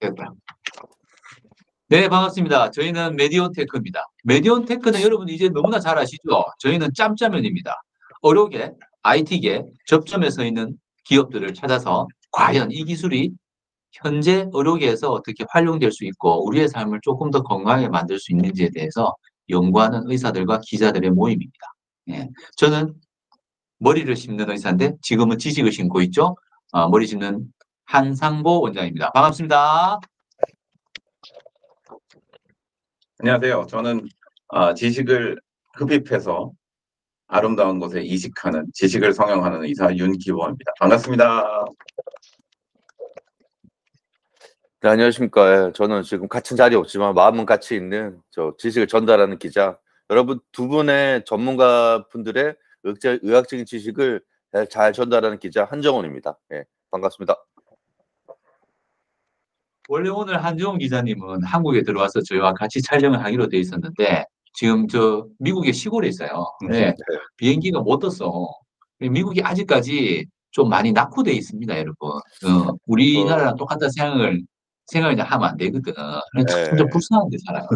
됐다. 네, 반갑습니다. 저희는 메디온테크입니다. 메디온테크는 여러분 이제 너무나 잘 아시죠? 저희는 짬짜면입니다. 의료계, IT계 접점에 서 있는 기업들을 찾아서 과연 이 기술이 현재 의료계에서 어떻게 활용될 수 있고 우리의 삶을 조금 더 건강하게 만들 수 있는지에 대해서 연구하는 의사들과 기자들의 모임입니다. 예, 저는 머리를 심는 의사인데 지금은 지식을 심고 있죠. 머리 심는 한상보 원장입니다. 반갑습니다. 안녕하세요. 저는 지식을 흡입해서 아름다운 곳에 이식하는 지식을 성형하는 의사 윤기범입니다. 반갑습니다. 네, 안녕하십니까. 저는 지금 같은 자리에 없지만 마음은 같이 있는 저 지식을 전달하는 기자. 여러분 두 분의 전문가 분들의 의학적인 지식을 잘 전달하는 기자 한정훈입니다. 네, 반갑습니다. 원래 오늘 한정훈 기자님은 한국에 들어와서 저희와 같이 촬영을 하기로 돼 있었는데 지금 저 미국의 시골에 있어요. 근데 비행기가 못 떴어. 미국이 아직까지 좀 많이 낙후돼 있습니다, 여러분. 우리나라랑 똑같다 생각을 이제 하면 안 되거든. 참 불쌍한데 살아요.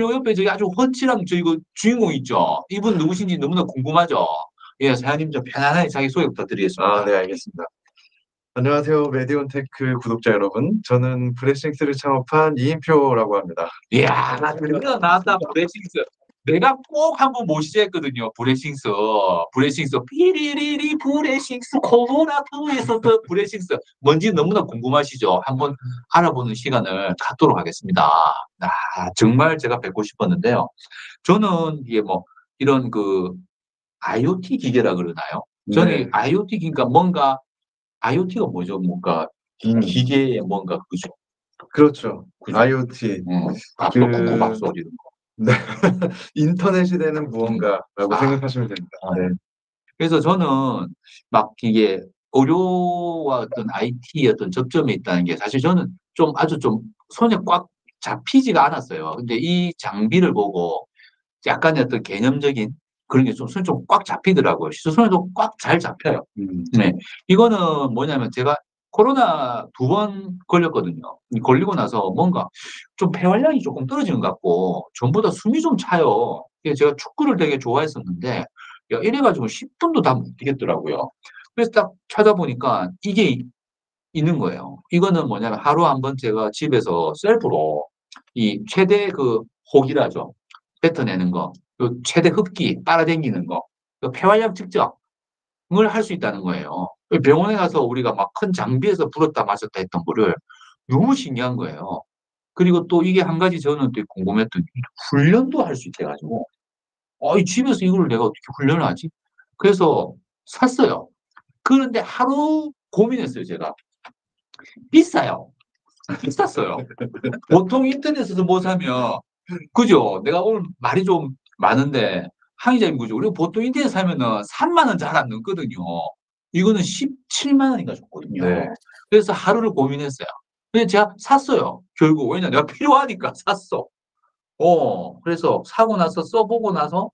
요 옆에 저기 아주 훤칠한 저희 그 주인공 있죠. 이분 누구신지 너무나 궁금하죠. 예, 사장님 좀 편안하게 자기 소개 부탁드리겠습니다. 네, 알겠습니다. 안녕하세요, 메디온테크 구독자 여러분. 저는 브레싱스를 창업한 이인표라고 합니다. 이야, 드디어 나왔다, 브레싱스. 내가 꼭 한번 모시자 했거든요, 브레싱스. 피리리리 브레싱스, 코로나2에서 브레싱스. 뭔지 너무나 궁금하시죠? 한번 알아보는 시간을 갖도록 하겠습니다. 정말 제가 뵙고 싶었는데요. 저는 이게 뭐, 이런 그, IoT 기계라 그러나요? 저는 IoT 기계가 뭔가, IoT가 뭐죠? 뭔가, 기계에 뭔가, 그죠? 그렇죠. IoT. 밥솥 이런 거. 네. 인터넷이 되는 무언가라고 생각하시면 됩니다. 네. 그래서 저는 막 이게 의료와 어떤 IT의 어떤 접점이 있다는 게 사실 저는 좀 아주 좀 손에 꽉 잡히지가 않았어요. 근데 이 장비를 보고 약간의 어떤 개념적인 그런 게 좀 손에 좀 꽉 잡히더라고요. 손에도 꽉 잘 잡혀요. 네. 이거는 뭐냐면 제가 코로나 2번 걸렸거든요. 걸리고 나서 뭔가 좀 폐활량이 조금 떨어지는 것 같고 전보다 숨이 좀 차요. 제가 축구를 되게 좋아했었는데 야, 이래가지고 10분도 다 못 뛰겠더라고요. 그래서 딱 찾아보니까 이게 있는 거예요. 이거는 뭐냐면 하루 한 번 제가 집에서 셀프로 이 최대 그 혹이라죠. 뱉어내는 거, 그 최대 흡기, 빨아당기는 거, 그 폐활량 측정을 할 수 있다는 거예요. 병원에 가서 우리가 막 큰 장비에서 불었다 마셨다 했던 거를 너무 신기한 거예요. 그리고 또 이게 한 가지 저는 또 궁금했던 게 훈련도 할 수 있어가지고 이 집에서 이걸 내가 어떻게 훈련을 하지? 그래서 샀어요. 그런데 하루 고민했어요, 제가. 비싸요. 비쌌어요. 보통 인터넷에서 뭐 사면, 그죠? 내가 오늘 말이 좀 많은데, 항의자님 그죠? 우리가 보통 인터넷 사면은 3만 원 잘 안 넘거든요. 이거는 17만 원인가 줬거든요. 네. 그래서 하루를 고민했어요. 근데 제가 샀어요. 결국. 왜냐, 내가 필요하니까 샀어. 그래서 사고 나서 써보고 나서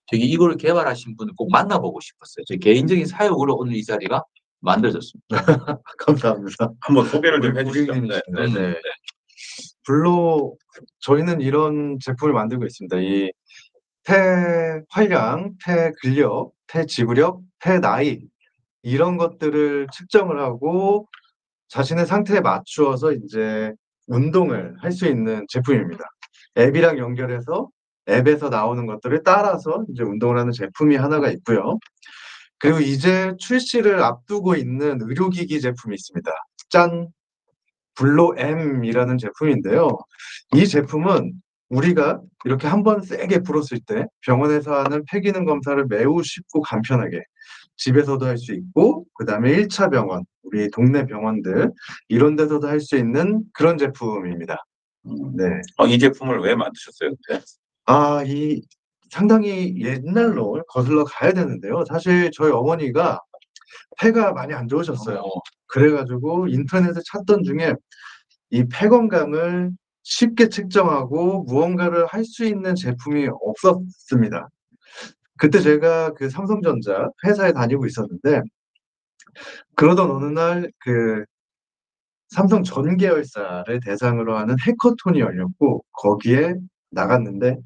저기 이걸 개발하신 분을 꼭 만나보고 싶었어요. 제 개인적인 사역으로 오늘 이 자리가 만들어졌습니다. 감사합니다. 한번 소개를 좀 우리 해주시죠. 고객님이시죠. 불로 저희는 이런 제품을 만들고 있습니다. 이 폐활량, 폐근력, 폐지구력, 폐나이 이런 것들을 측정을 하고 자신의 상태에 맞추어서 이제 운동을 할 수 있는 제품입니다. 앱이랑 연결해서 앱에서 나오는 것들을 따라서 이제 운동을 하는 제품이 하나가 있고요. 그리고 이제 출시를 앞두고 있는 의료기기 제품이 있습니다. 짠! 블로엠이라는 제품인데요. 이 제품은 우리가 이렇게 한번 세게 불었을 때 병원에서 하는 폐기능 검사를 매우 쉽고 간편하게 집에서도 할 수 있고 그 다음에 1차 병원, 우리 동네 병원들 이런 데서도 할 수 있는 그런 제품입니다. 네. 이 제품을 왜 만드셨어요? 이 상당히 옛날로 거슬러 가야 되는데요. 사실 저희 어머니가 폐가 많이 안 좋으셨어요. 그래가지고 인터넷에 찾던 중에 이 폐 건강을 쉽게 측정하고 무언가를 할 수 있는 제품이 없었습니다. 그때 제가 그 삼성전자 회사에 다니고 있었는데 그러던 어느 날 그 삼성 전 계열사를 대상으로 하는 해커톤이 열렸고 거기에 나갔는데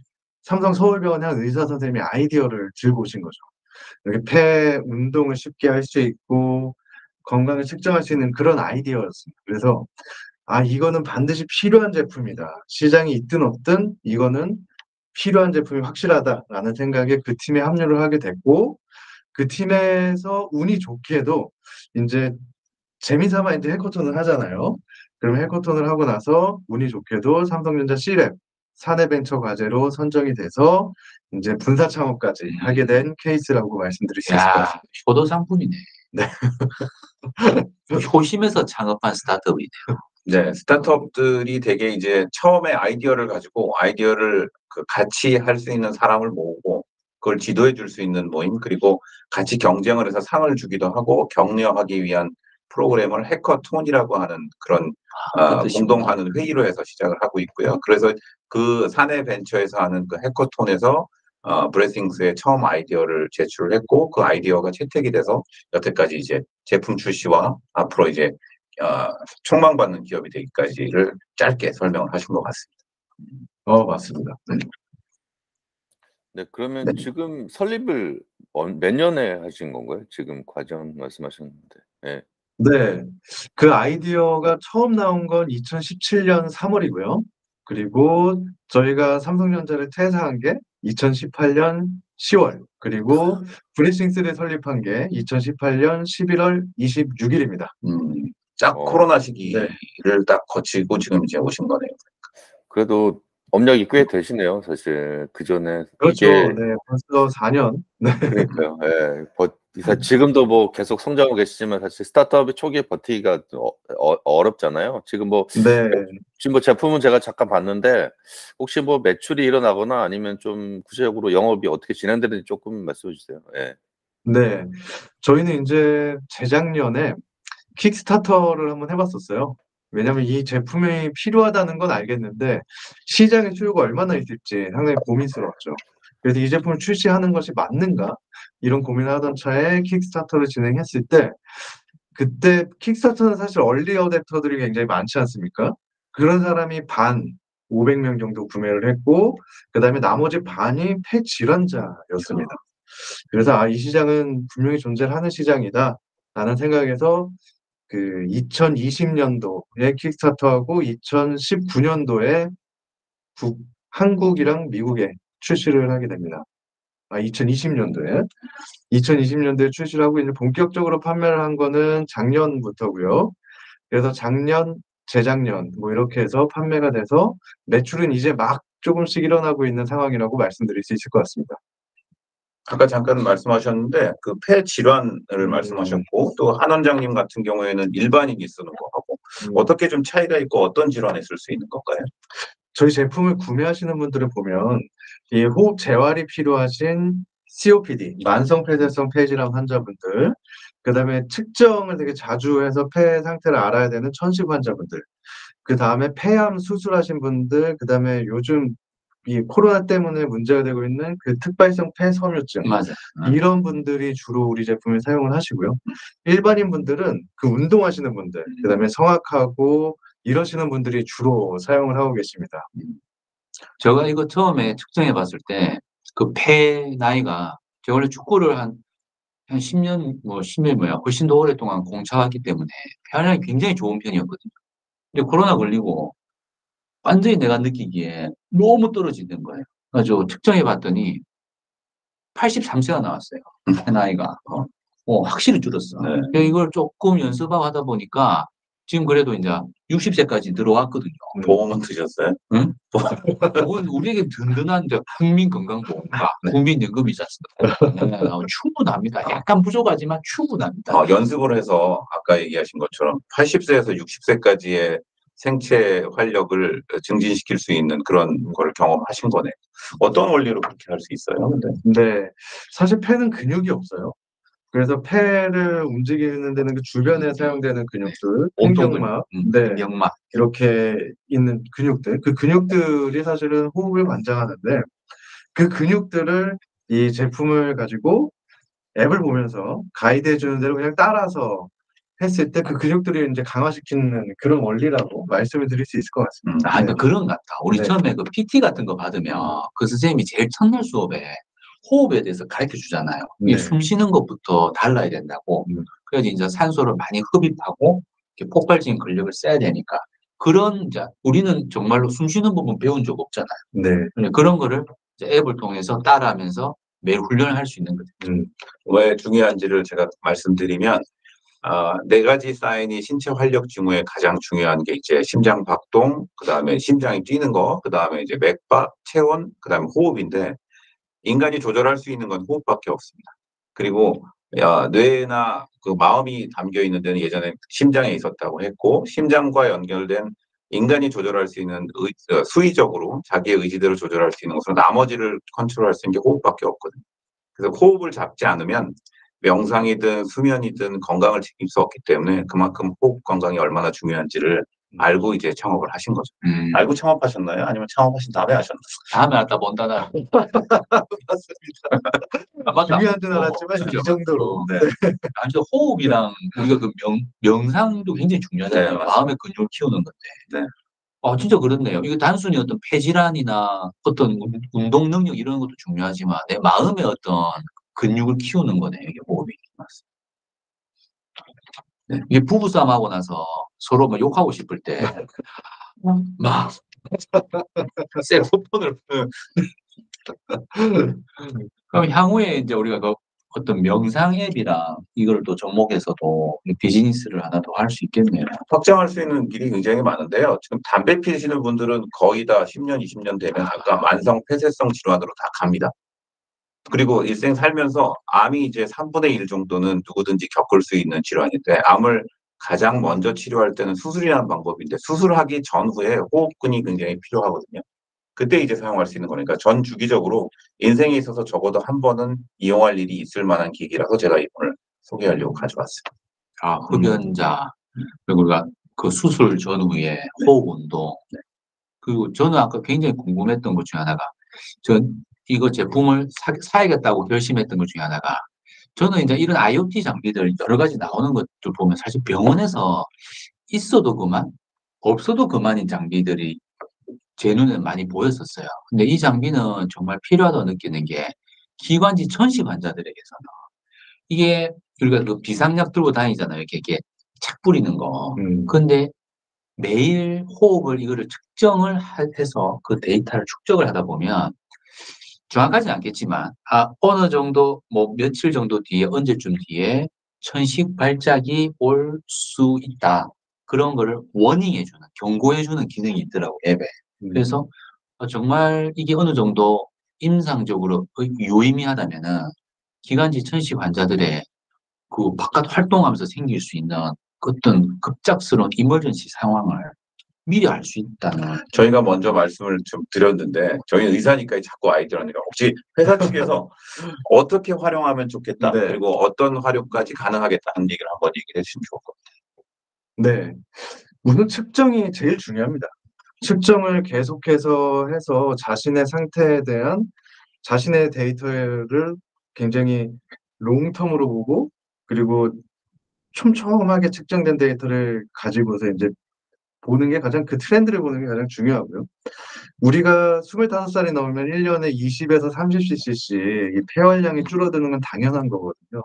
삼성 서울병원의 한 의사 선생님이 아이디어를 들고 오신 거죠. 이렇게 폐 운동을 쉽게 할 수 있고 건강을 측정할 수 있는 그런 아이디어였습니다. 그래서 이거는 반드시 필요한 제품이다. 시장이 있든 없든 이거는 필요한 제품이 확실하다라는 생각에 그 팀에 합류를 하게 됐고 그 팀에서 운이 좋게도 이제 재미삼아 이제 해커톤을 하잖아요. 그럼 해커톤을 하고 나서 운이 좋게도 삼성전자 C랩 사내벤처 과제로 선정이 돼서 이제 분사 창업까지 하게 된 케이스라고 말씀드릴 수 있을 것 야, 같습니다. 효도 상품이네. 네. 효심에서 창업한 스타트업이네. 네, 스타트업들이 되게 이제 처음에 아이디어를 가지고 아이디어를 같이 할 수 있는 사람을 모으고 그걸 지도해 줄 수 있는 모임, 그리고 같이 경쟁을 해서 상을 주기도 하고 격려하기 위한 프로그램을 해커톤이라고 하는 그런 그 뜻이구나. 공동하는 회의로 해서 시작을 하고 있고요. 그래서 그 사내 벤처에서 하는 그 해커톤에서 브레싱스의 처음 아이디어를 제출을 했고 그 아이디어가 채택이 돼서 여태까지 이제 제품 출시와 앞으로 이제 촉망받는 기업이 되기까지를 짧게 설명을 하신 것 같습니다. 맞습니다. 네, 그러면 네. 지금 설립을 몇 년에 하신 건가요? 지금 과정 말씀하셨는데. 네. 네. 그 아이디어가 처음 나온 건 2017년 3월이고요. 그리고 저희가 삼성전자를 퇴사한 게 2018년 10월, 그리고 브레싱스를 설립한 게 2018년 11월 26일입니다. 짝 코로나 시기를 네. 딱 거치고 지금 이제 오신 거네요. 그래도 업력이 꽤 되시네요, 사실. 그 전에 그렇죠. 이게 네, 벌써 4년. 네. 그러니까요. 예. 지금도 뭐 계속 성장하고 계시지만 사실 스타트업의 초기에 버티기가 어렵잖아요. 지금 뭐 제품은 제가 잠깐 봤는데 혹시 뭐 매출이 일어나거나 아니면 좀 구체적으로 영업이 어떻게 진행되는지 조금 말씀해 주세요. 예. 네. 저희는 이제 재작년에 킥스타터를 한번 해봤었어요. 왜냐면 이 제품이 필요하다는 건 알겠는데 시장의 수요가 얼마나 있을지 상당히 고민스러웠죠. 그래서 이 제품을 출시하는 것이 맞는가? 이런 고민을 하던 차에 킥스타터를 진행했을 때 그때 킥스타터는 사실 얼리 어댑터들이 굉장히 많지 않습니까? 그런 사람이 500명 정도 구매를 했고 그다음에 나머지 반이 폐질환자였습니다. 그래서 이 시장은 분명히 존재를 하는 시장이다 라는 생각에서 그 2020년도에 킥스타터하고 2019년도에 한국이랑 미국에 출시를 하게 됩니다. 2020년도에 출시를 하고 이제 본격적으로 판매를 한 거는 작년부터고요. 그래서 재작년 뭐 이렇게 해서 판매가 돼서 매출은 이제 막 조금씩 일어나고 있는 상황이라고 말씀드릴 수 있을 것 같습니다. 아까 잠깐 말씀하셨는데 그 폐 질환을 말씀하셨고 또 한 원장님 같은 경우에는 일반인이 쓰는 거하고 어떻게 좀 차이가 있고 어떤 질환에 쓸 수 있는 건가요? 저희 제품을 구매하시는 분들을 보면 이 호흡 재활이 필요하신 COPD, 만성 폐쇄성 폐질환 환자분들, 그다음에 측정을 되게 자주 해서 폐 상태를 알아야 되는 천식 환자분들, 그다음에 폐암 수술하신 분들, 그다음에 요즘 이 코로나 때문에 문제가 되고 있는 그 특발성 폐섬유증, 맞아. 이런 분들이 주로 우리 제품을 사용을 하시고요. 일반인 분들은 그 운동하시는 분들, 그다음에 성악하고 이러시는 분들이 주로 사용을 하고 계십니다. 제가 이거 처음에 측정해 봤을 때 그 폐 나이가 제가 원래 축구를 한 10년 훨씬 더 오랫동안 공차했기 때문에 폐활량이 굉장히 좋은 편이었거든요. 근데 코로나 걸리고 완전히 내가 느끼기에 너무 떨어지는 거예요. 그래서 측정해 봤더니 83세가 나왔어요. 폐 나이가. 확실히 줄었어. 네. 이걸 조금 연습하고 하다 보니까 지금 그래도 이제 60세까지 들어왔거든요. 보험은 드셨어요? 응? 그건 우리에게 든든한 국민건강보험과 국민연금이지 않습니까? 충분합니다. 약간 부족하지만 충분합니다. 연습을 해서 아까 얘기하신 것처럼 80세에서 60세까지의 생체 활력을 증진시킬 수 있는 그런 걸 경험하신 거네요. 어떤 원리로 그렇게 할 수 있어요? 근데 네, 사실 폐는 근육이 없어요. 그래서 폐를 움직이는 데는 그 주변에 사용되는 근육들, 횡격막, 명막. 이렇게 있는 근육들, 그 근육들이 사실은 호흡을 관장하는데 그 근육들을 이 제품을 가지고 앱을 보면서 가이드해 주는 대로 그냥 따라서 했을 때 그 근육들을 이제 강화시키는 그런 원리라고 말씀을 드릴 수 있을 것 같습니다. 그러니까 그런 것 같다. 우리 네. 처음에 그 PT 같은 거 받으면 그 선생님이 제일 첫날 수업에 호흡에 대해서 가르쳐 주잖아요. 이 네. 숨 쉬는 것부터 달라야 된다고. 그래야지 이제 산소를 많이 흡입하고 이렇게 폭발적인 근력을 써야 되니까. 그런 이제 우리는 정말로 숨 쉬는 부분 배운 적 없잖아요. 네. 그런 거를 이제 앱을 통해서 따라하면서 매일 훈련을 할 수 있는 거죠. 왜 중요한지를 제가 말씀드리면 4가지 사인이 신체 활력 징후에 가장 중요한 게 이제 심장 박동, 그 다음에 심장이 뛰는 거, 그 다음에 이제 맥박, 체온, 그 다음에 호흡인데 인간이 조절할 수 있는 건 호흡밖에 없습니다. 그리고 뇌나 그 마음이 담겨 있는 데는 예전에 심장에 있었다고 했고 심장과 연결된 인간이 조절할 수 있는 수의적으로 자기의 의지대로 조절할 수 있는 것으로 나머지를 컨트롤할 수 있는 게 호흡밖에 없거든요. 그래서 호흡을 잡지 않으면 명상이든 수면이든 건강을 책임질 수 없기 때문에 그만큼 호흡 건강이 얼마나 중요한지를 알고 이제 창업을 하신 거죠. 알고 창업하셨나요? 아니면 창업하신 다음에 하셨나요? 다음에 왔다 본다 나. 맞습니다. 중요한 줄 알았지만 이 정도로. 네. 아주 호흡이랑 우리가 그 명상도 굉장히 중요하잖아요. 네, 마음의 근육을 키우는 건데. 네. 진짜 그렇네요. 이거 단순히 어떤 폐질환이나 어떤 운동 능력 이런 것도 중요하지만 내 마음의 어떤 근육을 키우는 거네요. 이게 호흡이. 네. 이게 부부싸움 하고 나서 서로 막 욕하고 싶을 때 막 셀프폰을 그럼 향후에 이제 우리가 그 어떤 명상 앱이랑 이걸 또 접목해서도 비즈니스를 하나 더 할 수 있겠네요. 확장할 수 있는 길이 굉장히 많은데요. 지금 담배 피우시는 분들은 거의 다 10년, 20년 되면 아까 만성 폐쇄성 질환으로 다 갑니다. 그리고 일생 살면서 암이 이제 3분의 1 정도는 누구든지 겪을 수 있는 질환인데 암을 가장 먼저 치료할 때는 수술이라는 방법인데 수술하기 전후에 호흡근이 굉장히 필요하거든요. 그때 이제 사용할 수 있는 거니까 전 주기적으로 인생에 있어서 적어도 한 번은 이용할 일이 있을 만한 기기라서 제가 이번을 소개하려고 가져왔습니다. 흡연자 그리고 우리가 그 수술 전후에 호흡 운동. 그리고 저는 아까 굉장히 궁금했던 것 중에 하나가 이거 제품을 사야겠다고 결심했던 것 중에 하나가 저는 이제 이런 IoT 장비들 여러 가지 나오는 것들 보면 사실 병원에서 있어도 그만 없어도 그만인 장비들이 제 눈에 많이 보였었어요. 근데 이 장비는 정말 필요하다고 느끼는 게 기관지 천식 환자들에게서는 이게 우리가 그 비상약 들고 다니잖아요. 이렇게 착 뿌리는 거. 근데 매일 호흡을 이거를 측정을 해서 그 데이터를 축적을 하다 보면 정확하지는 않겠지만 어느 정도 뭐 며칠 정도 뒤에 언제쯤 뒤에 천식 발작이 올 수 있다. 그런 거를 워닝해주는 경고해주는 기능이 있더라고 앱에. 그래서 정말 이게 어느 정도 임상적으로 유의미하다면은 기관지 천식 환자들의 그 바깥 활동하면서 생길 수 있는 어떤 급작스러운 이머전시 상황을 미리 알 수 있다는. 저희가 먼저 말씀을 좀 드렸는데 저희 의사니까 자꾸 아이디어니까 혹시 회사 측에서 어떻게 활용하면 좋겠다 네. 그리고 어떤 활용까지 가능하겠다는 얘기를 한번 얘기를 해주시면 좋을 것 같아요. 네. 우선 측정이 제일 중요합니다. 측정을 계속해서 해서 자신의 상태에 대한 자신의 데이터를 굉장히 롱텀으로 보고 그리고 촘촘하게 측정된 데이터를 가지고서 이제 보는 게 그 트렌드를 보는 게 가장 중요하고요. 우리가 25살이 넘으면 1년에 20에서 30cc씩 이 폐활량이 줄어드는 건 당연한 거거든요.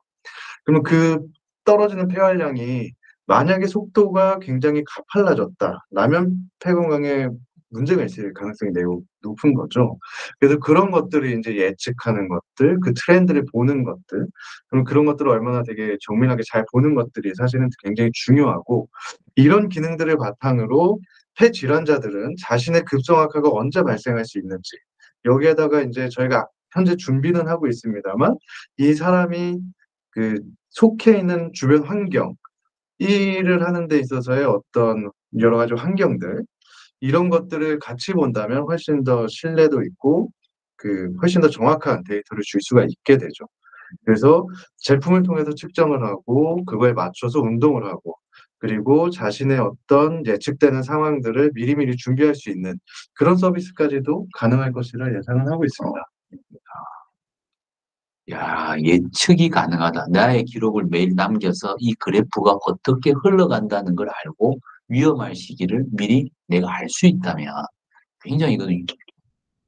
그러면 그 떨어지는 폐활량이 만약에 속도가 굉장히 가팔라졌다라면 폐 건강에 문제가 있을 가능성이 매우 높은 거죠. 그래서 그런 것들을 이제 예측하는 것들, 그 트렌드를 보는 것들, 그럼 그런 것들을 얼마나 되게 정밀하게 잘 보는 것들이 사실은 굉장히 중요하고 이런 기능들을 바탕으로 폐 질환자들은 자신의 급성악화가 언제 발생할 수 있는지 여기에다가 이제 저희가 현재 준비는 하고 있습니다만 이 사람이 그 속해 있는 주변 환경, 일을 하는 데 있어서의 어떤 여러 가지 환경들 이런 것들을 같이 본다면 훨씬 더 신뢰도 있고 훨씬 더 정확한 데이터를 줄 수가 있게 되죠. 그래서 제품을 통해서 측정을 하고 그거에 맞춰서 운동을 하고 그리고 자신의 어떤 예측되는 상황들을 미리미리 준비할 수 있는 그런 서비스까지도 가능할 것이라 예상은 하고 있습니다. 야, 예측이 가능하다. 나의 기록을 매일 남겨서 이 그래프가 어떻게 흘러간다는 걸 알고 위험할 시기를 미리 내가 알 수 있다면 굉장히 이거는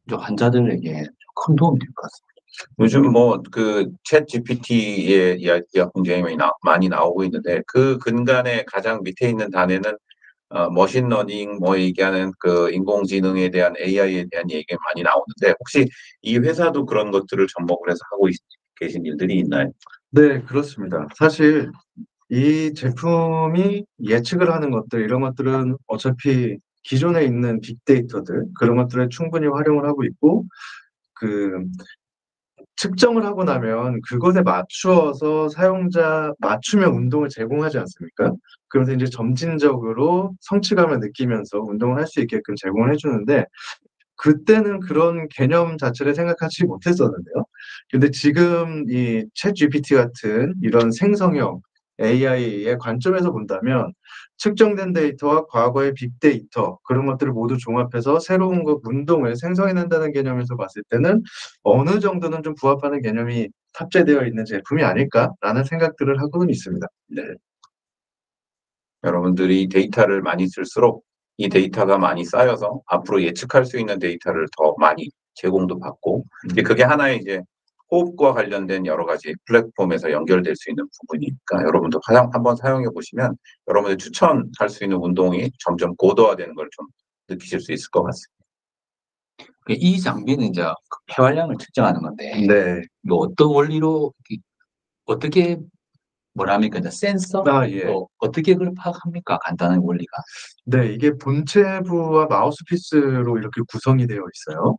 좀 환자들에게 큰 도움이 될 것 같습니다. 요즘 뭐 그 챗 GPT의 이야기가 굉장히 많이 나오고 있는데 그 근간에 가장 밑에 있는 단에는 머신러닝 뭐 얘기하는 그 인공지능에 대한 AI에 대한 얘기가 많이 나오는데 혹시 이 회사도 그런 것들을 접목을 해서 하고 계신 일들이 있나요? 네, 그렇습니다. 사실 이 제품이 예측을 하는 것들, 이런 것들은 어차피 기존에 있는 빅데이터들, 그런 것들을 충분히 활용을 하고 있고, 그 측정을 하고 나면 그것에 맞추어서 사용자 맞춤형 운동을 제공하지 않습니까? 그래서 이제 점진적으로 성취감을 느끼면서 운동을 할 수 있게끔 제공을 해주는데, 그때는 그런 개념 자체를 생각하지 못했었는데요. 근데 지금 이 챗 GPT 같은 이런 생성형 AI의 관점에서 본다면 측정된 데이터와 과거의 빅데이터 그런 것들을 모두 종합해서 새로운 운동을 생성해낸다는 개념에서 봤을 때는 어느 정도는 좀 부합하는 개념이 탑재되어 있는 제품이 아닐까라는 생각들을 하고는 있습니다. 네. 여러분들이 데이터를 많이 쓸수록 이 데이터가 많이 쌓여서 앞으로 예측할 수 있는 데이터를 더 많이 제공도 받고 이제 그게 하나의 이제 호흡과 관련된 여러 가지 플랫폼에서 연결될 수 있는 부분이니까 여러분도 한번 사용해 보시면 여러분들 추천할 수 있는 운동이 점점 고도화되는 걸 좀 느끼실 수 있을 것 같습니다. 이 장비는 이제 그 폐활량을 측정하는 건데 네. 뭐 어떤 원리로 어떻게 뭐랍니까? 이제 센서? 예. 어떻게 그걸 파악합니까? 간단한 원리가. 네, 이게 본체부와 마우스피스로 이렇게 구성이 되어 있어요.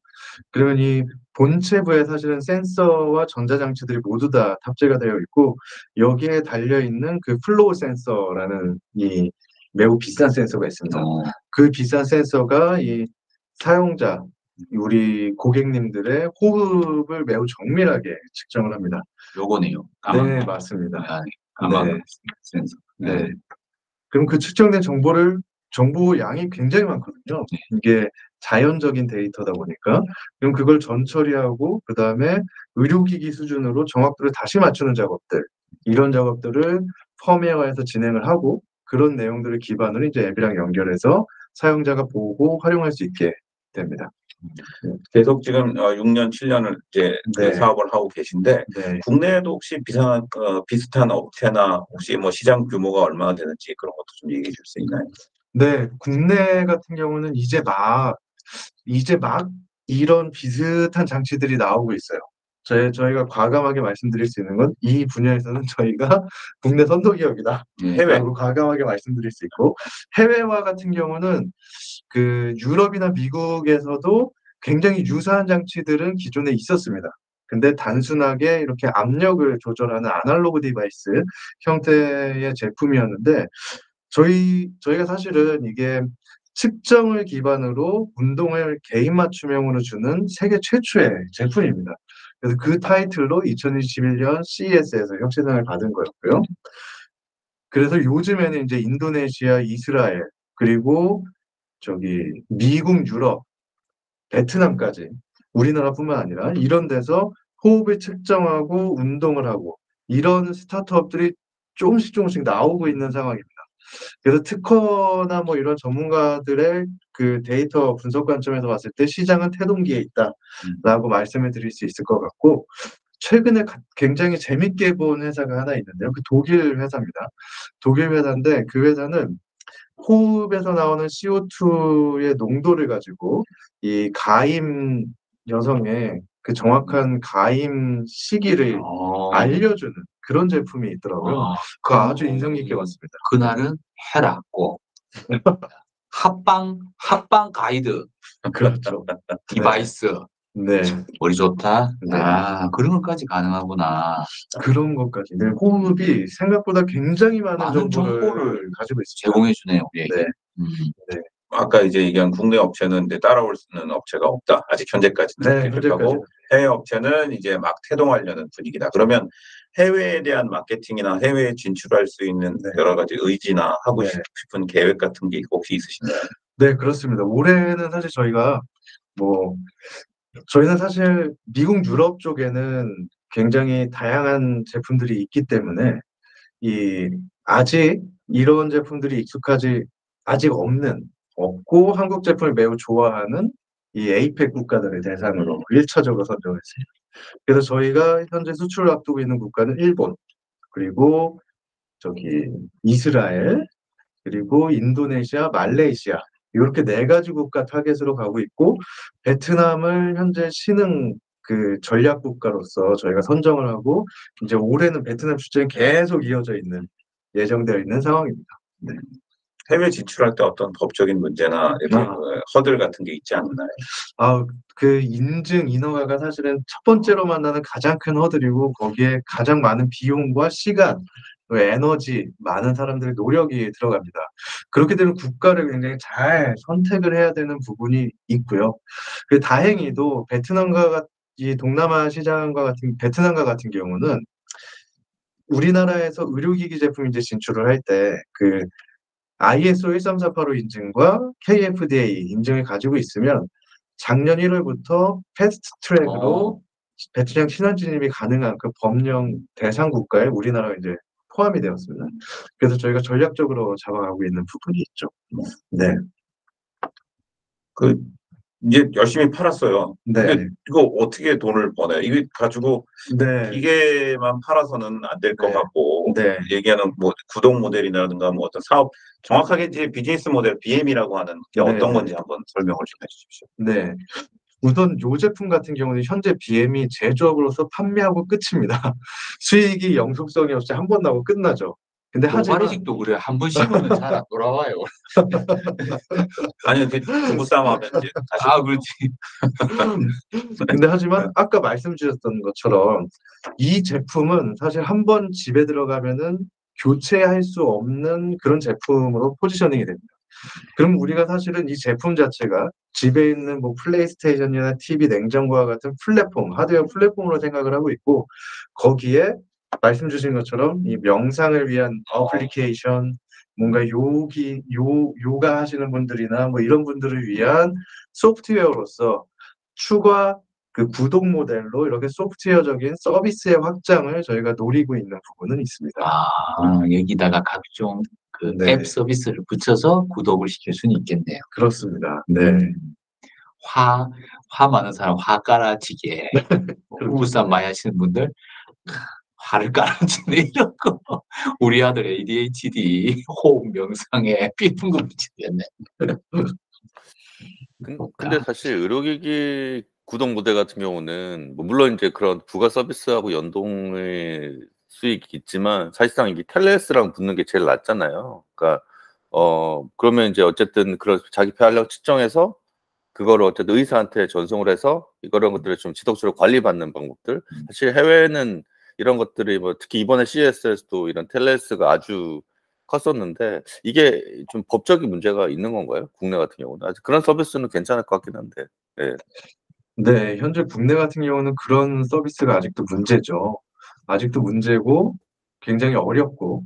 그러면 이 본체부에 사실은 센서와 전자장치들이 모두 다 탑재가 되어 있고, 여기에 달려있는 그 플로우 센서라는 이 매우 비싼 센서가 있습니다. 그 비싼 센서가 이 사용자, 우리 고객님들의 호흡을 매우 정밀하게 측정을 합니다. 요거네요. 네, 맞습니다. 가만 센서. 네. 그럼 그 측정된 정보 양이 굉장히 많거든요. 이게 자연적인 데이터다 보니까. 그럼 그걸 전처리하고, 그 다음에 의료기기 수준으로 정확도를 다시 맞추는 작업들, 이런 작업들을 펌웨어에서 진행을 하고, 그런 내용들을 기반으로 이제 앱이랑 연결해서 사용자가 보고 활용할 수 있게 됩니다. 계속 지금 6년, 7년을 이제 그 네. 사업을 하고 계신데 네. 국내에도 혹시 비슷한 업체나 혹시 뭐 시장 규모가 얼마나 되는지 그런 것도 좀 얘기해 줄 수 있나요? 네, 국내 같은 경우는 이제 막 이런 비슷한 장치들이 나오고 있어요. 저희가 과감하게 말씀드릴 수 있는 건 이 분야에서는 저희가 국내 선도기업이다. 해외. 라고 과감하게 말씀드릴 수 있고, 해외와 같은 경우는 그 유럽이나 미국에서도 굉장히 유사한 장치들은 기존에 있었습니다. 근데 단순하게 이렇게 압력을 조절하는 아날로그 디바이스 형태의 제품이었는데, 저희가 사실은 이게 측정을 기반으로 운동을 개인 맞춤형으로 주는 세계 최초의 제품입니다. 그래서 그 타이틀로 2021년 CES에서 혁신상을 받은 거였고요. 그래서 요즘에는 이제 인도네시아, 이스라엘, 그리고 미국, 유럽, 베트남까지 우리나라뿐만 아니라 이런 데서 호흡을 측정하고 운동을 하고 이런 스타트업들이 조금씩 나오고 있는 상황입니다. 그래서 특허나 뭐 이런 전문가들의 그 데이터 분석 관점에서 봤을 때 시장은 태동기에 있다라고 말씀을 드릴 수 있을 것 같고, 최근에 굉장히 재밌게 본 회사가 하나 있는데요. 그 독일 회사입니다. 독일 회사인데 그 회사는 호흡에서 나오는 CO2의 농도를 가지고 이 가임 여성의 그 정확한 가임 시기를 알려주는 그런 제품이 있더라고요. 그거 아주 인상 깊게 봤습니다. 그날은 해라 꼭. 합방 가이드 그렇죠. 디바이스. 네. 머리 좋다. 네. 그런 것까지 가능하구나. 그런 것까지. 네, 호흡이 생각보다 굉장히 많은 많은 정보를 정보를 가지고 있습니다. 제공해 주네요, 우리에게. 네. 아까 이제 얘기한 국내 업체는 이제 따라올 수 있는 업체가 없다. 아직 현재까지는. 네, 그렇게 하고 해외 업체는 이제 막 태동하려는 분위기다. 그러면 해외에 대한 마케팅이나 해외에 진출할 수 있는 여러 가지 의지나 하고 싶은 계획 같은 게 혹시 있으신가요? 네, 그렇습니다. 올해는 사실 저희는 사실 미국, 유럽 쪽에는 굉장히 다양한 제품들이 있기 때문에 아직 이런 제품들이 아직 없고 한국 제품을 매우 좋아하는 이 에이펙 국가들을 대상으로 1차적으로 선정했습니다. 그래서 저희가 현재 수출을 앞두고 있는 국가는 일본, 그리고 이스라엘, 그리고 인도네시아, 말레이시아 이렇게 4가지 국가 타겟으로 가고 있고, 베트남을 현재 신흥 전략 국가로서 저희가 선정을 하고 이제 올해는 베트남 출전이 계속 예정되어 있는 상황입니다. 네. 해외 진출할 때 어떤 법적인 문제나 이렇게 허들 같은 게 있지 않나요? 인증 인허가가 사실은 첫 번째로 만나는 가장 큰 허들이고, 거기에 가장 많은 비용과 시간, 또 에너지, 많은 사람들의 노력이 들어갑니다. 그렇게 되면 국가를 굉장히 잘 선택을 해야 되는 부분이 있고요. 다행히도 이 동남아 베트남과 같은 경우는 우리나라에서 의료기기 제품 이제 진출을 할 때 ISO 13485 인증과 KFDA 인증을 가지고 있으면 작년 1월부터 패스트 트랙으로 베트남 신원 진입이 가능한 그 법령 대상 국가에 우리나라가 이제 포함이 되었습니다. 그래서 저희가 전략적으로 잡아가고 있는 부분이 있죠. 네. 이제 열심히 팔았어요. 네. 근데 이거 어떻게 돈을 버나요? 이거 가지고 네. 기계만 팔아서는 안 될 것 네. 같고, 네. 얘기하는 뭐 구독 모델이라든가 뭐 어떤 사업, 정확하게 이제 비즈니스 모델 BM이라고 하는 게 네. 어떤 건지 한번 설명을 좀 해주십시오. 네. 우선 이 제품 같은 경우는 현재 BM이 제조업으로서 판매하고 끝입니다. 수익이 영속성이 없이 한 번 나고 끝나죠. 근데 하지만 노파리식도 그래. 한 번 씹으면 잘 안 돌아와요. 아니, 중국 싸움 하면 이제 다시. 그렇지. 근데 하지만 아까 말씀 주셨던 것처럼 이 제품은 사실 한 번 집에 들어가면은 교체할 수 없는 그런 제품으로 포지셔닝이 됩니다. 그럼 우리가 사실은 이 제품 자체가 집에 있는 뭐 플레이스테이션이나 TV, 냉장고와 같은 플랫폼, 하드웨어 플랫폼으로 생각을 하고 있고, 거기에 말씀 주신 것처럼 이 명상을 위한 어플리케이션, 뭔가 요가 하시는 분들이나 뭐 이런 분들을 위한 소프트웨어로서 추가 구독 모델로 이렇게 소프트웨어적인 서비스의 확장을 저희가 노리고 있는 부분은 있습니다. 여기다가 각종 네. 앱 서비스를 붙여서 구독을 시킬 수는 있겠네요. 그렇습니다. 네. 화 많은 사람 화 깔아지게. 울산 많이 하시는 분들 화를 깔아주네 이런 거. 우리 아들 ADHD 호흡 명상에 삐픈 거 붙이겠네. 근데 사실 의료기기 구독 모델 같은 경우는 뭐 물론 이제 그런 부가 서비스하고 연동의 수익이 있지만 사실상 이게 텔레스랑 붙는 게 제일 낫잖아요. 그러니까 그러면 이제 어쨌든 그런 자기 폐활량 측정해서 그거를 어쨌든 의사한테 전송을 해서 이런 것들을 좀 지속적으로 관리받는 방법들. 사실 해외에는 이런 것들이 뭐 특히 이번에 CES에서도 이런 텔레스가 아주 컸었는데 이게 좀 법적인 문제가 있는 건가요? 국내 같은 경우는 아직 그런 서비스는 괜찮을 것 같긴 한데. 네. 네, 현재 국내 같은 경우는 그런 서비스가 아직도 문제죠. 아직도 문제고 굉장히 어렵고,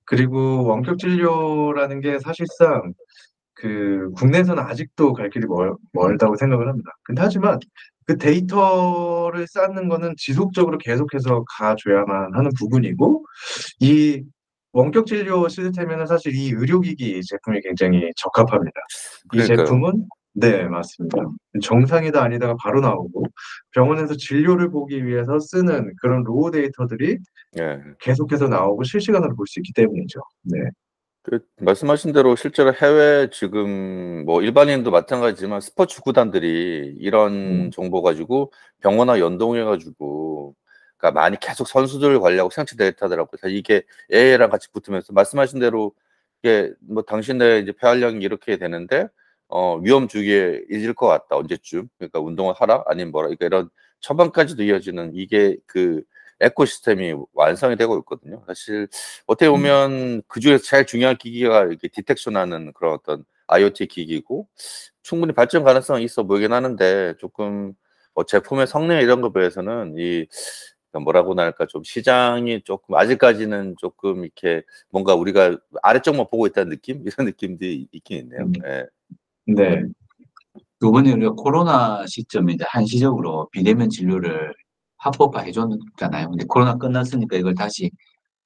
그리고 원격 진료라는 게 사실상 국내에서는 아직도 갈 길이 멀다고 생각을 합니다. 근데 하지만 그 데이터를 쌓는 거는 지속적으로 계속해서 가줘야만 하는 부분이고, 이 원격 진료 시스템에는 사실 이 의료기기 제품이 굉장히 적합합니다. 이 그러니까요. 제품은 네, 맞습니다. 정상이다 아니다가 바로 나오고, 병원에서 진료를 보기 위해서 쓰는 그런 로우 데이터들이 예. 계속해서 나오고 실시간으로 볼 수 있기 때문이죠. 네. 말씀하신 대로 실제로 해외 지금 뭐 일반인도 마찬가지지만 스포츠 구단들이 이런 정보 가지고 병원과 연동해 가지고 그러니까 많이 계속 선수들 관리하고 생체 데이터더라고요. 그래서 이게 AI랑 같이 붙으면서 말씀하신 대로 이게 뭐 당신의 이제 폐활량이 이렇게 되는데 위험 주기에 잊을 것 같다. 언제쯤? 그러니까 운동을 하라? 아니면 뭐라? 그러니까 이런 처방까지도 이어지는 이게 에코시스템이 완성이 되고 있거든요. 사실 어떻게 보면 그중에서 제일 중요한 기기가 이렇게 디텍션하는 그런 어떤 IoT 기기고 충분히 발전 가능성이 있어 보이긴 하는데 조금 제품의 성능 이런 거에 비해서는 뭐라고나 할까 좀 시장이 조금 아직까지는 조금 이렇게 뭔가 우리가 아래쪽만 보고 있다는 느낌 이런 느낌들이 있긴 있네요. 네. 네. 이번에 우리가 코로나 시점에 이제 한시적으로 비대면 진료를 합법화 해줬잖아요. 근데 코로나 끝났으니까 이걸 다시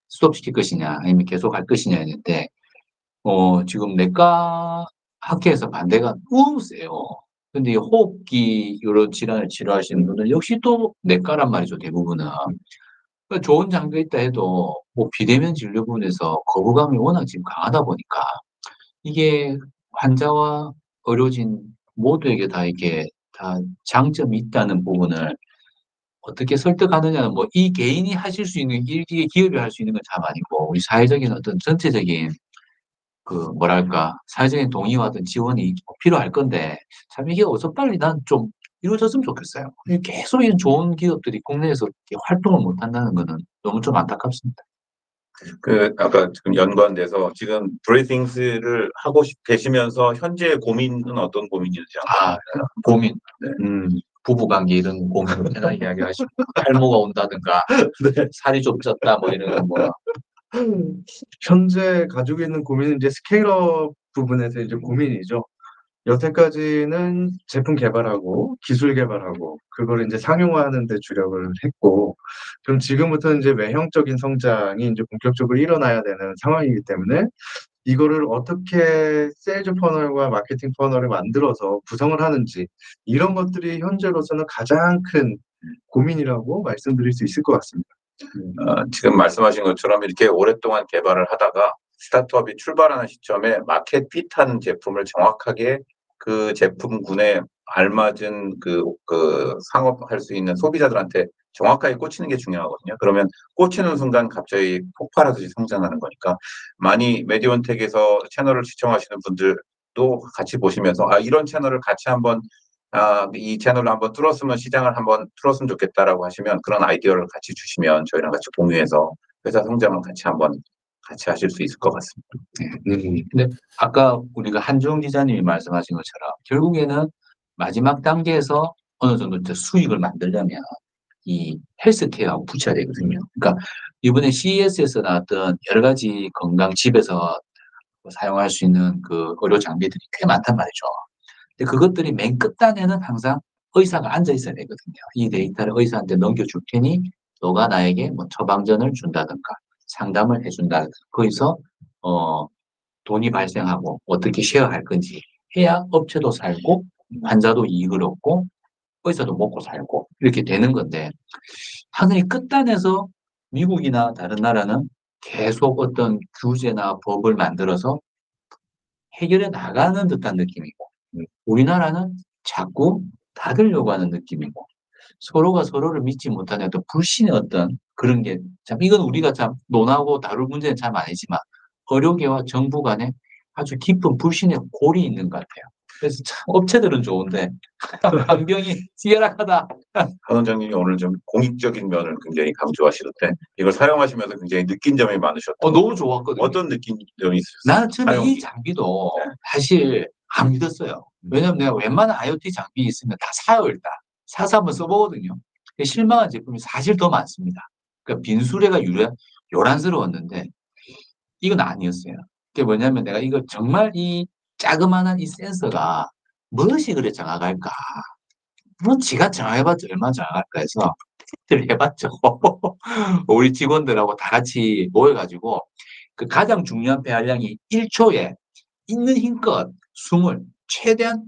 스톱시킬 것이냐, 아니면 계속 할 것이냐 했는데, 지금 내과 학회에서 반대가 너무 세요. 근데 이 호흡기 이런 질환을 치료하시는 분들 역시 또 내과란 말이죠, 대부분은. 그러니까 좋은 장비가 있다 해도 뭐 비대면 진료 부분에서 거부감이 워낙 지금 강하다 보니까 이게 환자와 의료진 모두에게 다 이게 다 장점이 있다는 부분을 어떻게 설득하느냐는 뭐 이 개인이 하실 수 있는 이게 기업이 할 수 있는 건 참 아니고 우리 사회적인 어떤 전체적인 그 뭐랄까 사회적인 동의와 어떤 지원이 꼭 필요할 건데 참 이게 어서 빨리 난 좀 이루어졌으면 좋겠어요. 계속 이런 좋은 기업들이 국내에서 이렇게 활동을 못 한다는 거는 너무 좀 안타깝습니다. 아까 지금 연관돼서 지금 브레이싱스를 하고 계시면서 현재 고민은 어떤 고민이신가요? 고민. 네. 부부관계 이런 고민을 편하게 이야기하시고 탈모가 온다든가 살이 좀 쪘다 뭐 이런 거 현재 가지고 있는 고민은 이제 스케일업 부분에서 이제 고민이죠. 여태까지는 제품 개발하고 기술 개발하고 그걸 이제 상용화하는 데 주력을 했고, 그럼 지금부터는 이제 외형적인 성장이 이제 본격적으로 일어나야 되는 상황이기 때문에 이거를 어떻게 세일즈 퍼널과 마케팅 퍼널을 만들어서 구성을 하는지, 이런 것들이 현재로서는 가장 큰 고민이라고 말씀드릴 수 있을 것 같습니다. 지금 말씀하신 것처럼 이렇게 오랫동안 개발을 하다가 스타트업이 출발하는 시점에 마켓 핏한 제품을 정확하게 그 제품군에 알맞은 그 상업할 수 있는 소비자들한테 정확하게 꽂히는 게 중요하거든요. 그러면 꽂히는 순간 갑자기 폭발하듯이 성장하는 거니까 많이 메디온텍에서 채널을 시청하시는 분들도 같이 보시면서 이런 채널을 같이 한번 이 채널을 한번 뚫었으면 시장을 한번 뚫었으면 좋겠다라고 하시면 그런 아이디어를 같이 주시면 저희랑 같이 공유해서 회사 성장을 같이 하실 수 있을 것 같습니다. 근데 아까 우리가 한주홍 기자님이 말씀하신 것처럼 결국에는 마지막 단계에서 어느 정도 이제 수익을 만들려면 이 헬스케어하고 붙여야 되거든요. 그러니까 이번에 CES에서 나왔던 여러 가지 건강 집에서 사용할 수 있는 그 의료 장비들이 꽤 많단 말이죠. 근데 그것들이 맨 끝단에는 항상 의사가 앉아 있어야 되거든요. 이 데이터를 의사한테 넘겨줄 테니 너가 나에게 뭐 처방전을 준다든가 상담을 해준다든가 거기서 돈이 발생하고 어떻게 쉐어할 건지 해야 업체도 살고 환자도 이익을 얻고 의사도 먹고 살고 이렇게 되는 건데 항상 이 끝단에서 미국이나 다른 나라는 계속 어떤 규제나 법을 만들어서 해결해 나가는 듯한 느낌이고 우리나라는 자꾸 닫으려고 하는 느낌이고 서로가 서로를 믿지 못하는 어떤 불신의 어떤 그런 게 참 이건 우리가 참 논하고 다룰 문제는 참 아니지만 의료계와 정부 간에 아주 깊은 불신의 골이 있는 것 같아요. 그래서 참 업체들은 좋은데 환경이 희열하다. 한 원장님이 오늘 좀 공익적인 면을 굉장히 강조하시던데 이걸 사용하시면서 굉장히 느낀 점이 많으셨던 너무 좋았거든요. 어떤 느낀 점이 있으셨어요? 나는 처음에 사용이. 이 장비도 사실 안 믿었어요. 왜냐면 내가 웬만한 IoT 장비 있으면 다 사요 일단. 사서 한번 써보거든요. 실망한 제품이 사실 더 많습니다. 그러니까 빈수레가 요란스러웠는데 이건 아니었어요. 그게 뭐냐면 내가 이거 정말 이 자그마한 이 센서가 무엇이 그래 정확할까? 뭐 지가 정확해봤자 얼마나 정확할까 해서 테스트를 해봤죠. 우리 직원들하고 다 같이 모여가지고 그 가장 중요한 폐활량이 1초에 있는 힘껏 숨을 최대한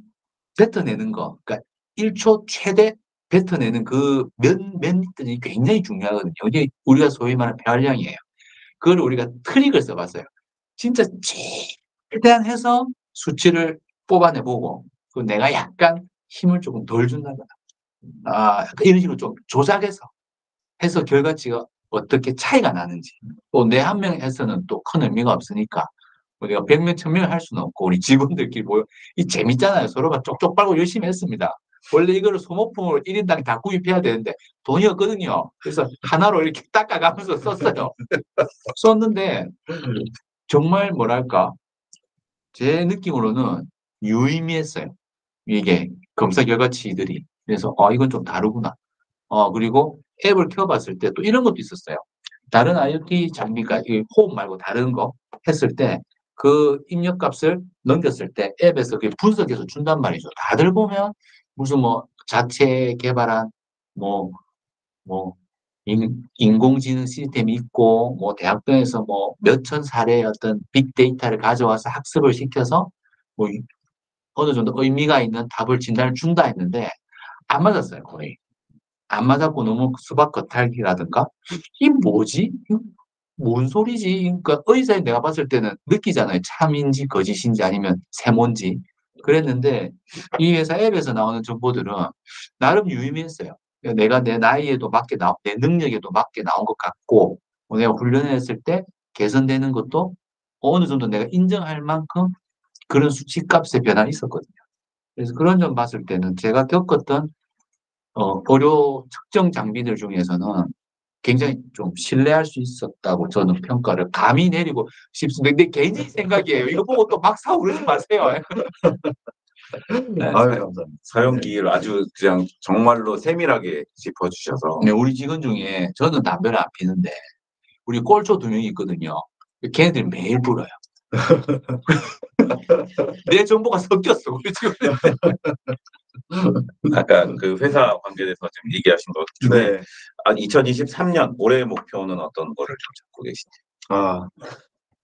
뱉어내는 거. 그러니까 1초 최대 뱉어내는 그 몇 리터이 굉장히 중요하거든요. 이게 우리가 소위 말하는 폐활량이에요. 그걸 우리가 트릭을 써봤어요. 진짜 최대한 해서 수치를 뽑아내보고 그 내가 약간 힘을 조금 덜 준다거나 약간 이런 식으로 좀 조작해서 해서 결과치가 어떻게 차이가 나는지 또 내 한 명에서는 또 큰 의미가 없으니까 우리가 100명, 1000명을 할 수는 없고 우리 직원들끼리 모여 이 재밌잖아요. 서로가 쪽쪽 빨고 열심히 했습니다. 원래 이거를 소모품을 1인당 다 구입해야 되는데 돈이 없거든요. 그래서 하나로 이렇게 닦아가면서 썼어요. 썼는데 정말 뭐랄까 제 느낌으로는 유의미했어요. 이게 검사 결과치들이. 그래서 이건 좀 다르구나. 그리고 앱을 켜봤을 때 또 이런 것도 있었어요. 다른 IoT 장비가 이 호흡 말고 다른 거 했을 때 그 입력값을 넘겼을 때 앱에서 그게 분석해서 준단 말이죠. 다들 보면 무슨 뭐 자체 개발한 뭐 뭐 인공지능 시스템이 있고 뭐 대학병에서 뭐 몇천 사례의 어떤 빅데이터를 가져와서 학습을 시켜서 뭐 어느 정도 의미가 있는 답을 진단을 준다 했는데 안 맞았어요, 거의. 안 맞았고 너무 수박 겉핥기라든가 이 뭐지? 뭔 소리지? 그러니까 의사인 내가 봤을 때는 느끼잖아요. 참인지 거짓인지 아니면 세모인지. 그랬는데 이 회사 앱에서 나오는 정보들은 나름 유의미했어요. 그러니까 내가 내 나이에도 맞게 내 능력에도 맞게 나온 것 같고 내가 훈련했을 때 개선되는 것도 어느 정도 내가 인정할 만큼 그런 수치값의 변화가 있었거든요. 그래서 그런 점 봤을 때는 제가 겪었던 의료 측정 장비들 중에서는 굉장히 좀 신뢰할 수 있었다고 저는 평가를 감히 내리고 싶습니다. 근데 개인적인 생각이에요. 이거 보고 또 막 사고 그러지 마세요. 네, 아유, 감사합니다. 사용기를 아주 그냥 정말로 세밀하게 짚어주셔서 네, 우리 직원 중에 저는 담배를 안 피는데 우리 꼴초 2명이 있거든요. 걔네들이 매일 불어요. 내 정보가 섞였어. 우리 직원. 아까 그 회사 관계에서 지금 얘기하신 것 중에 네. 2023년 올해의 목표는 어떤 거를 좀 잡고 계신지. 아,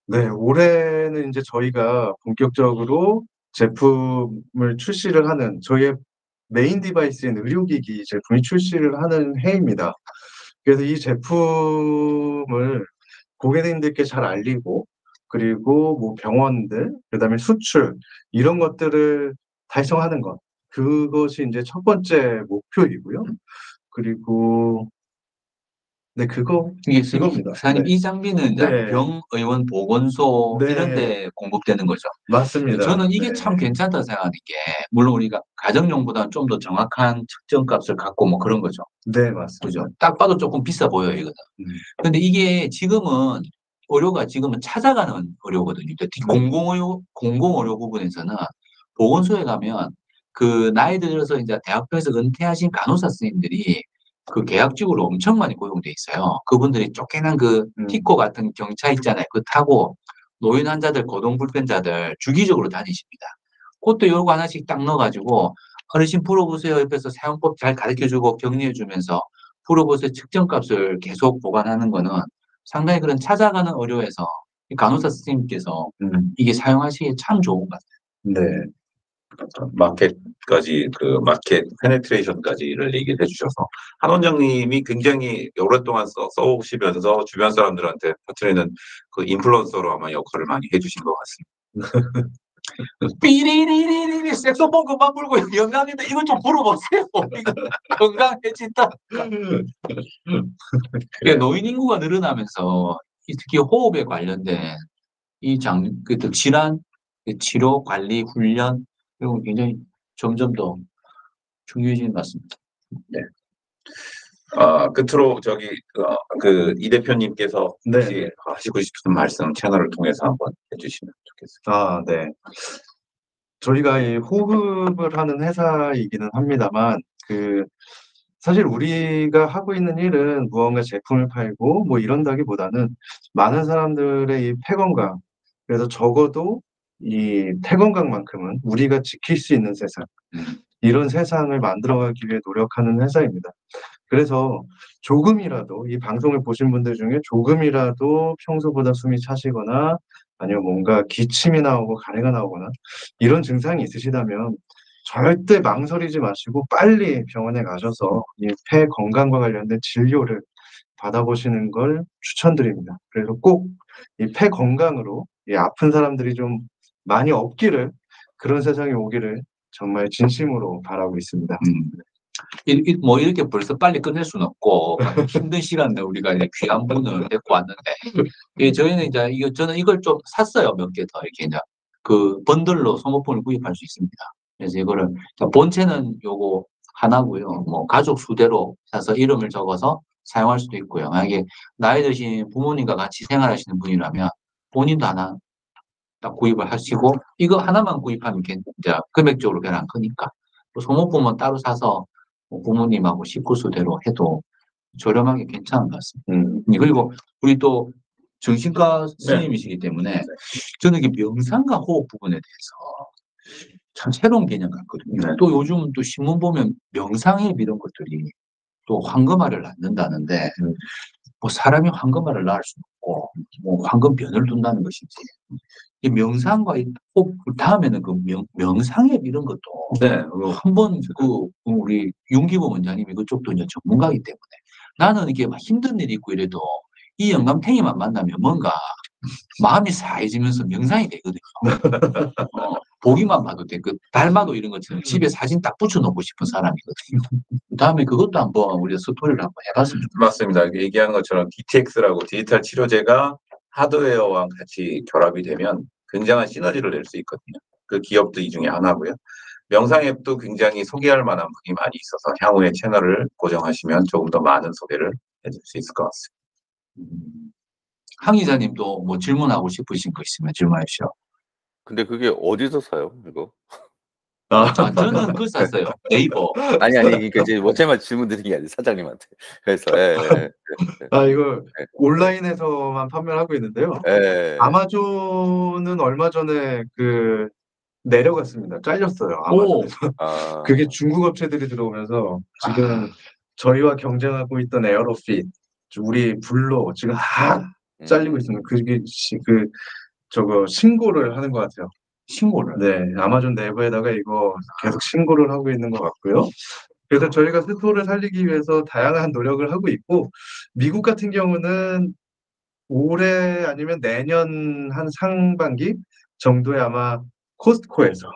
네. 올해는 이제 저희가 본격적으로 제품을 출시를 하는 저희의 메인 디바이스인 의료기기 제품이 출시를 하는 해입니다. 그래서 이 제품을 고객님들께 잘 알리고 그리고 뭐 병원들, 그다음에 수출 이런 것들을 달성하는 것. 그것이 이제 첫 번째 목표이고요. 그리고 네, 이게 그겁니다. 사장님 네. 이 장비는 이제 네. 병의원 보건소 네. 이런 데 공급되는 거죠. 맞습니다. 저는 이게 네. 참 괜찮다 생각하는 게 물론 우리가 가정용보다는 좀 더 정확한 측정값을 갖고 뭐 그런 거죠. 네, 맞습니다. 그죠? 딱 봐도 조금 비싸 보여요, 이거는. 음. 근데 이게 지금은 의료가 지금은 찾아가는 의료거든요. 공공의료 부분에서는 보건소에 가면 그 나이 들어서 이제 대학병에서 은퇴하신 간호사 선생님들이 그 계약직으로 엄청 많이 고용돼 있어요. 그분들이 쫓겨난 그 티코 같은 경차 있잖아요. 그거 타고 노인 환자들, 거동불편자들 주기적으로 다니십니다. 그것도 요거 하나씩 딱 넣어가지고 어르신 풀어보세요. 옆에서 사용법 잘 가르쳐주고 격려해주면서 풀어보세요. 측정값을 계속 보관하는 거는 상당히 그런 찾아가는 의료에서 이 간호사 선생님께서 이게 사용하시기에 참 좋은 것 같아요. 네. 마켓까지 그 마켓 페네트레이션까지를 얘기를 해주셔서 한 원장님이 굉장히 오랫동안 써오시면서 주변 사람들한테 퍼뜨리는 그 인플루언서로 아마 역할을 많이 해주신 것 같습니다. 삐리리리리리 색소폰 그만 불고 영양인데 이거 좀 불어보세요. 이거 건강해진다. 노인 인구가 늘어나면서 특히 호흡에 관련된 그 질환, 그 치료, 관리, 훈련 이런 거 굉장히 점점 더 중요해지는 것 같습니다. 네. 끝으로 그 이 대표님께서 혹시 네. 하시고 싶은 말씀 채널을 통해서 한번 해주시면 좋겠습니다. 네. 저희가 이 호흡을 하는 회사이기는 합니다만, 사실 우리가 하고 있는 일은 무언가 제품을 팔고 뭐 이런다기보다는 많은 사람들의 이 폐건강, 그래서 적어도 이 폐건강만큼은 우리가 지킬 수 있는 세상, 이런 세상을 만들어가기 위해 노력하는 회사입니다. 그래서 조금이라도 이 방송을 보신 분들 중에 조금이라도 평소보다 숨이 차시거나 아니면 뭔가 기침이 나오고 가래가 나오거나 이런 증상이 있으시다면 절대 망설이지 마시고 빨리 병원에 가셔서 이 폐 건강과 관련된 진료를 받아보시는 걸 추천드립니다. 그래서 꼭 이 폐 건강으로 이 아픈 사람들이 좀 많이 없기를, 그런 세상이 오기를 정말 진심으로 바라고 있습니다. 뭐 이렇게 벌써 빨리 끝낼 수는 없고 힘든 시간에 우리가 이제 귀한 분을 데리고 왔는데 저희는 이제 저는 이걸 좀 샀어요. 몇 개 더 이렇게 이제 그 번들로 소모품을 구입할 수 있습니다. 그래서 이거를 본체는 요거 하나고요. 뭐 가족 수대로 사서 이름을 적어서 사용할 수도 있고요. 만약에 나이 드신 부모님과 같이 생활하시는 분이라면 본인도 하나 딱 구입을 하시고 이거 하나만 구입하면 이제 금액적으로 별로 안 크니까 소모품은 따로 사서 부모님하고 식구 수대로 해도 저렴하게 괜찮은 것 같습니다. 그리고 우리 또 정신과 스님이시기 때문에 저는 이게 명상과 호흡 부분에 대해서 참 새로운 개념 같거든요. 또 요즘 또 신문 보면 명상앱 이런 것들이 또 황금알을 낳는다는데 뭐 사람이 황금알을 낳을 수는 없고 뭐 황금변을 둔다는 것이지. 이 명상과 다음에는 그 명상앱 이런 것도 네, 한번 우리 윤기범 원장님이 그쪽도 이제 전문가이기 때문에 나는 이게 막 힘든 일이 있고 이래도 이 영감탱이만 만나면 뭔가 마음이 사해지면서 명상이 되거든요. 보기만 봐도 돼. 그 달마도 이런 것처럼 집에 사진 딱 붙여놓고 싶은 사람이거든요. 다음에 그것도 한번 우리가 스토리를 한번 해봤으면 좋겠어요. 맞습니다. 얘기한 것처럼 DTX라고 디지털 치료제가 하드웨어와 같이 결합이 되면 굉장한 시너지를 낼 수 있거든요. 그 기업도 이 중에 하나고요. 명상 앱도 굉장히 소개할 만한 분이 많이 있어서 향후에 채널을 고정하시면 조금 더 많은 소개를 해줄 수 있을 것 같습니다. 황 기자님도 뭐 질문하고 싶으신 거 있으면 질문해 주시오. 근데 그게 어디서 사요, 이거? 저는 그거 샀어요. 네이버. 아니, 그러니까 이제 뭐 제가 질문 드린 게 아니라 사장님한테. 그래서, 이걸 온라인에서만 판매를 하고 있는데요. 아마존은 얼마 전에 내려갔습니다. 잘렸어요. 아마존에서. 그게 중국 업체들이 들어오면서 지금 저희와 경쟁하고 있던 에어로핏, 우리 블로 지금 다 잘리고 있습니다. 그게 저거 신고를 하는 것 같아요. 신고를? 네, 아마존 내부에다가 이거 계속 신고를 하고 있는 것 같고요. 그래서 저희가 스토어를 살리기 위해서 다양한 노력을 하고 있고, 미국 같은 경우는 올해 아니면 내년 한 상반기 정도에 아마 코스트코에서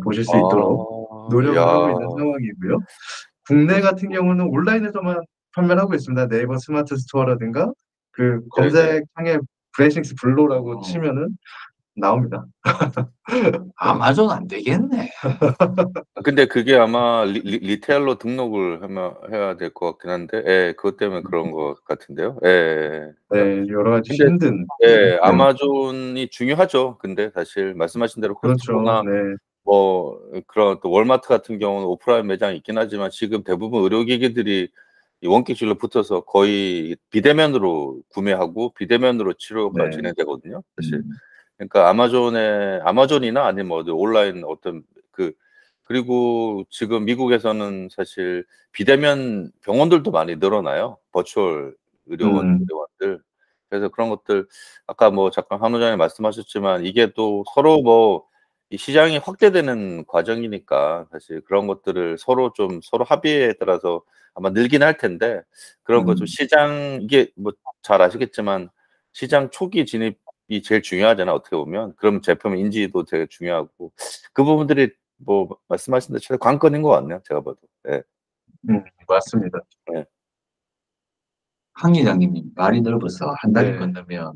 보실 수 있도록 노력을 하고 있는 상황이고요. 국내 같은 경우는 온라인에서만 판매를 하고 있습니다. 네이버 스마트 스토어라든가 그 검색창에 브레싱스 블로라고 치면은 나옵니다. 아마존 안 되겠네. 근데 그게 아마 리테일로 등록을 해야 될 것 같긴 한데, 그것 때문에 그런 것 같은데요. 네, 여러 가지 힘든. 아마존이 중요하죠. 근데 사실 말씀하신 대로 코스트코나 뭐 그런 또 월마트 같은 경우는 오프라인 매장이 있긴 하지만 지금 대부분 의료기기들이 이 원격실로 붙어서 거의 비대면으로 구매하고 비대면으로 치료가 진행되거든요. 사실. 그러니까 아마존이나 아니면 뭐 온라인 어떤 그리고 지금 미국에서는 사실 비대면 병원들도 많이 늘어나요. 버추얼 의료원들. 그래서 그런 것들 아까 뭐 잠깐 한우 장님 말씀하셨지만 이게 또 서로 뭐 이 시장이 확대되는 과정이니까 사실 그런 것들을 서로 합의에 따라서 아마 늘긴 할 텐데 그런 거 좀 시장 이게 뭐 잘 아시겠지만 시장 초기 진입이 제일 중요하잖아요. 어떻게 보면. 그럼 제품 인지도 되게 중요하고 그 부분들이 뭐 말씀하신 대로 최대 관건인 것 같네요. 제가 봐도. 맞습니다. 황 기자님이 말이 넓어서 한 달이 건너면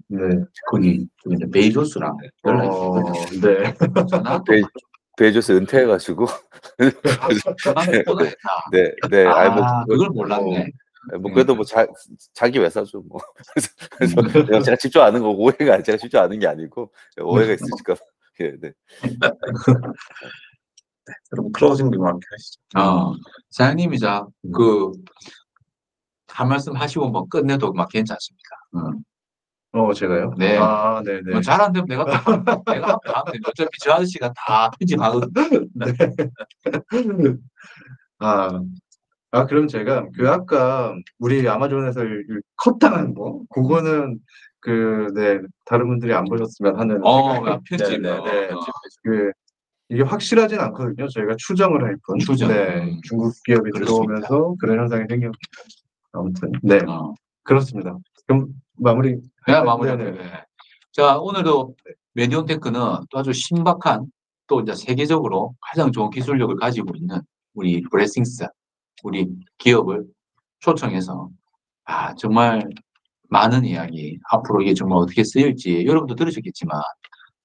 거기 베이조스랑 연락이 오거든요. 베이조스 은퇴해가지고 전화를 꽂아야겠다. 그걸 몰랐네. 뭐 그래도 뭐 자기 회사죠 뭐. 그래서 제가 직접 아는 거고 오해가 제가 직접 아는 게 아니고 오해가 있으실까 봐. 네. 그럼 클로징 리마크 하시죠. 사장님이 한 말씀 하시고 뭐 끝내도 막 괜찮습니다. 제가요? 네. 네네. 뭐 잘 안 되면 내가 하면 됩니다. 어차피 저 아저씨가 다 편집하거든요. 그럼 제가 아까 우리 아마존에서 컷당한 거, 그거는 다른 분들이 안 보셨으면 하는 편집. 이게 확실하진 않거든요. 저희가 추정을 할 뿐. 중국 기업이 들어오면서 그런 현상이 생겼고. 아무튼 그렇습니다. 그럼 마무리. 자, 오늘도 메디온테크는 또 아주 신박한 또 이제 세계적으로 가장 좋은 기술력을 가지고 있는 우리 브레싱스 우리 기업을 초청해서 정말 많은 이야기 앞으로 이게 정말 어떻게 쓰일지 여러분도 들으셨겠지만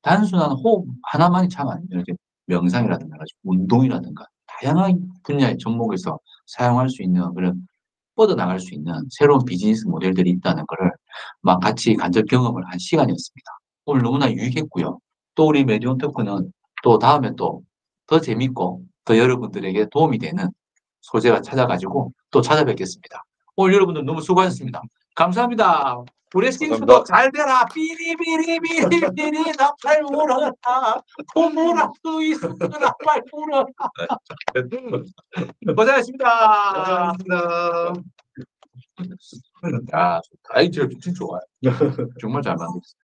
단순한 호흡 하나만이 참 아니에요. 이렇게 명상이라든가 운동이라든가 다양한 분야의 종목에서 사용할 수 있는 그런 뻗어나갈 수 있는 새로운 비즈니스 모델들이 있다는 것을 막 같이 간접 경험을 한 시간이었습니다. 오늘 너무나 유익했고요. 또 우리 메디온테크는 또 다음에 또 더 재밌고 더 여러분들에게 도움이 되는 소재가 찾아가지고 또 찾아뵙겠습니다. 오늘 여러분들 너무 수고하셨습니다. 감사합니다. 브레싱스도 잘 되라. 비리비리비리비리 나팔 불어라. 콧물할 수 있어. 나팔 불어라. 고생하셨습니다. 감사합니다. 아, 좋다. 아이디어 진짜 좋아요. 정말 잘 만들었어요.